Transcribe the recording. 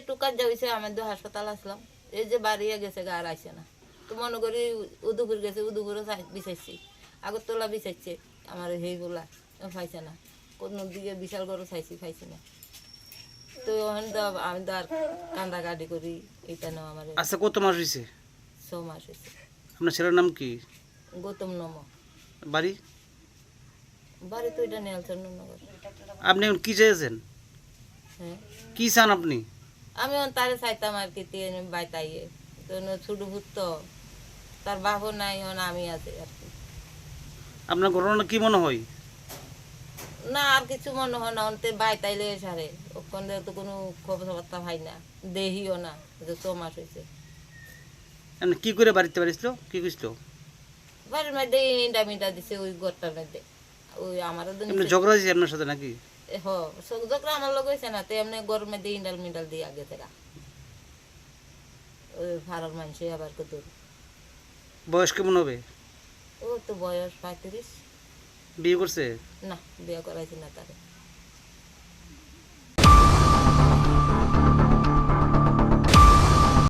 একটু কাজ হয়েছে, আমি তো হাসপাতাল আসলাম, এই যে বাড়িয়ে গেছে গা আর আইসে না। তো মনে করি উদুপুর গেছে, উদুপুরে বিছাইছি, আগরতলা বিছাইছে আমার হেই বলা, পাইছে না। কোনো দিকে বিশাল গরু চাইছি, পাইছি না। তো ওখানে তো আমি তো আর কান্দাকাটি করি, এটা নাও আমার আচ্ছা, কত মাস হয়েছে? 6 মাস হয়েছে। আপনার ছেলের নাম কি? গৌতম নম। বাড়ি? বাড়ি তো এটা নেলসন নগর। আপনি এখন কি চেয়েছেন? হ্যাঁ, কি চান আপনি? আমি তারে চাইতাম আর কি, বাইতাইয়ে তো ছোট ভূত তো, তার বাপও নাই, আমি আছি আর কি। আপনার ঘটনা কি মনে হয়? না আর কিছু মনে হয় না, অন্তে বাইতাইলে সারে ওখানে তো কোনো খবর বার্তা হয় না, দেহিও না, যে 6 মাস হয়েছে। আপনি কি করে বাড়িতে পারিছিল, কি কইছিল? বাড়ির মধ্যে ইন্ডা মিন্ডা দিছে ওই ঘরটার মধ্যে, ওই আমারও তো এমনি ঝগড়া হয়েছে আপনার সাথে নাকি? যখন আমার লোক হয়েছে না, তো এমনি ঘরের মধ্যে ইন্ডাল মিন্ডাল দিয়ে আগে থেকে ওই ভাড়ার মানুষ আবার কত। বয়স কেমন হবে? ও তো বয়স 35। বিয়ে করছে? না, বিয়ে করাইছি না তারে।